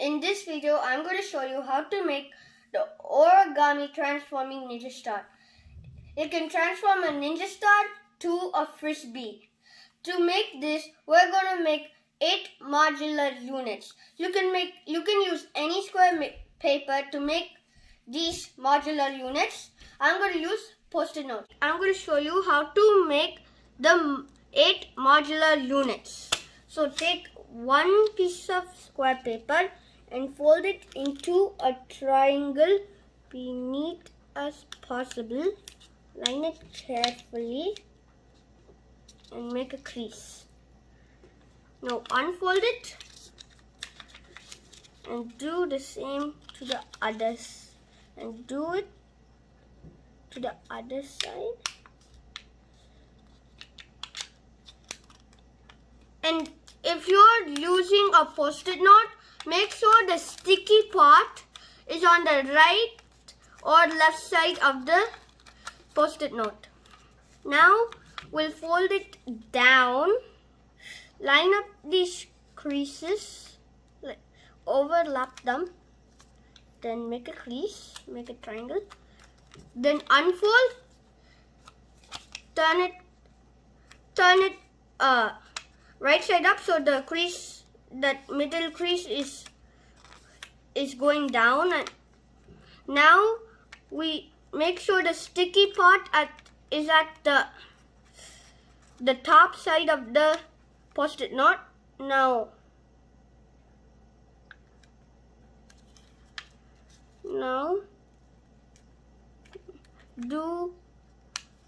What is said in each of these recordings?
In this video, I'm going to show you how to make the origami transforming Ninja Star. It can transform a Ninja Star to a Frisbee. To make this, we're going to make 8 modular units. You can use any square paper to make these modular units. I'm going to use Post-it notes. I'm going to show you how to make the 8 modular units. So take one piece of square paper and fold it into a triangle. Be neat as possible. Line it carefully and make a crease. Now unfold it and do the same to the others, and do it to the other side. And if you're using a Post-it note, make sure the sticky part is on the right or left side of the Post-it note. Now we'll fold it down, line up these creases, overlap them, then make a crease, make a triangle, then unfold, turn it right side up, so the crease, that middle crease is going down. And now we make sure the sticky part is at the top side of the Post-it note. Now do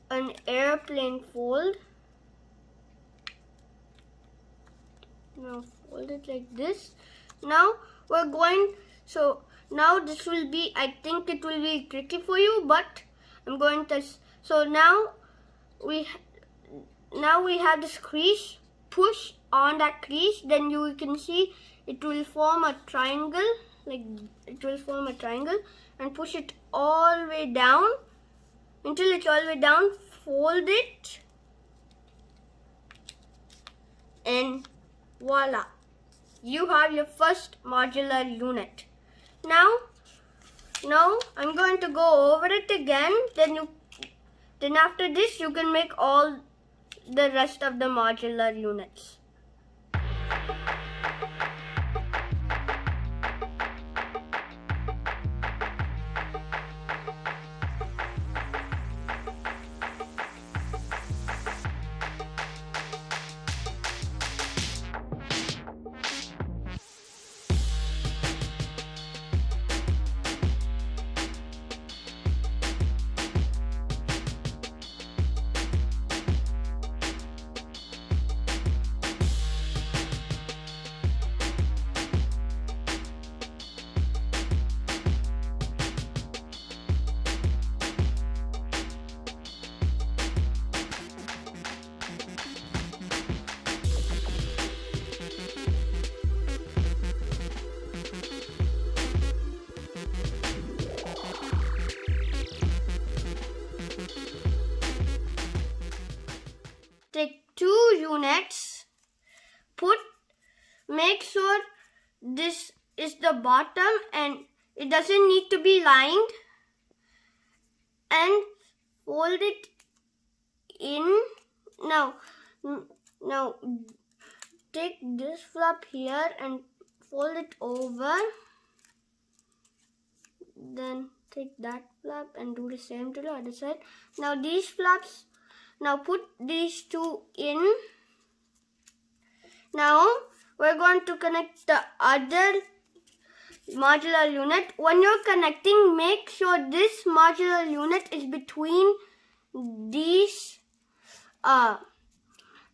an airplane fold. Now fold it like this. Now we're going, so now this will be, I think it will be tricky for you, but I'm going to, so now we have this crease. Push on that crease, then you can see it will form a triangle, and push it all the way down until it's all the way down. Fold it and voila, you have your first modular unit. Now I'm going to go over it again. Then after this you can make all the rest of the modular units. Take 2 units, make sure this is the bottom and it doesn't need to be lined, and fold it in. Now take this flap here and fold it over, then take that flap and do the same to the other side. Now these flaps, now put these 2 in. Now we're going to connect the other modular unit. When you're connecting, make sure this modular unit is between these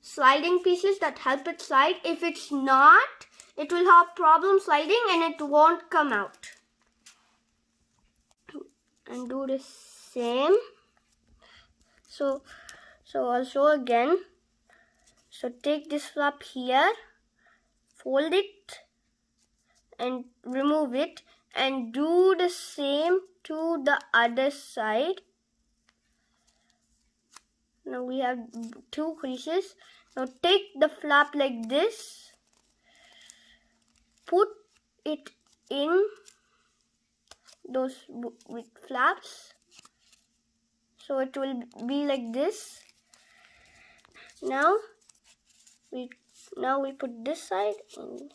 sliding pieces that help it slide. If it's not, it will have problem sliding and it won't come out. And do the same. So I'll show again. So take this flap here, fold it and remove it, and do the same to the other side. Now we have 2 creases. Now take the flap like this, put it in those with flaps. So it will be like this. Now we put this side in.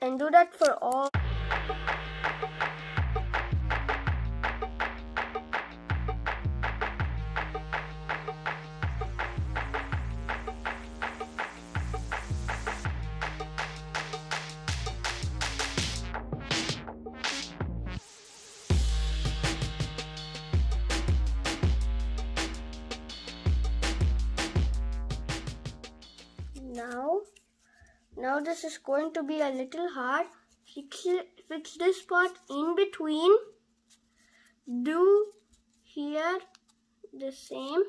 And do that for all. Now this is going to be a little hard. Fix this part in between. Do here the same.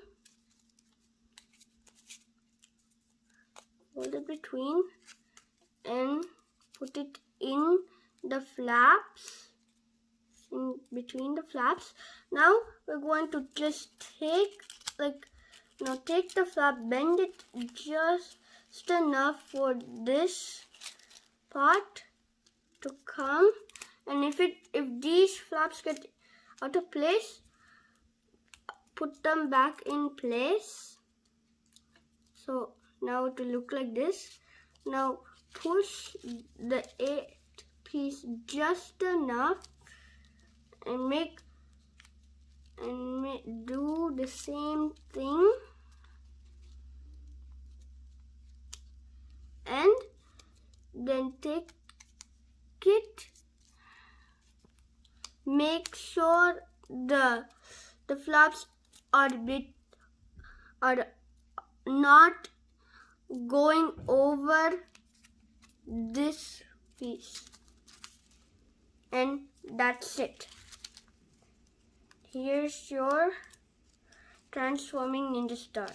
Hold it between and put it in the flaps. In between the flaps. Now we're going to just take the flap, bend it just enough for this part to come, and if these flaps get out of place, put them back in place. So now it will look like this. Now push the 8 piece just enough and do the same thing. And then take it, make sure the flaps are not going over this piece, and that's it. Here's your transforming Ninja Star.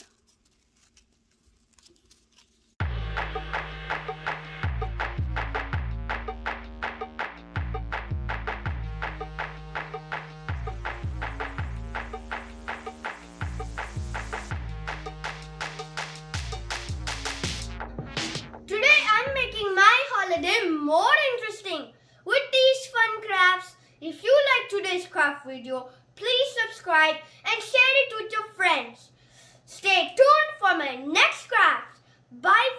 More interesting with these fun crafts. If you like today's craft video, please subscribe and share it with your friends. Stay tuned for my next craft. Bye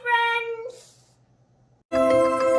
friends.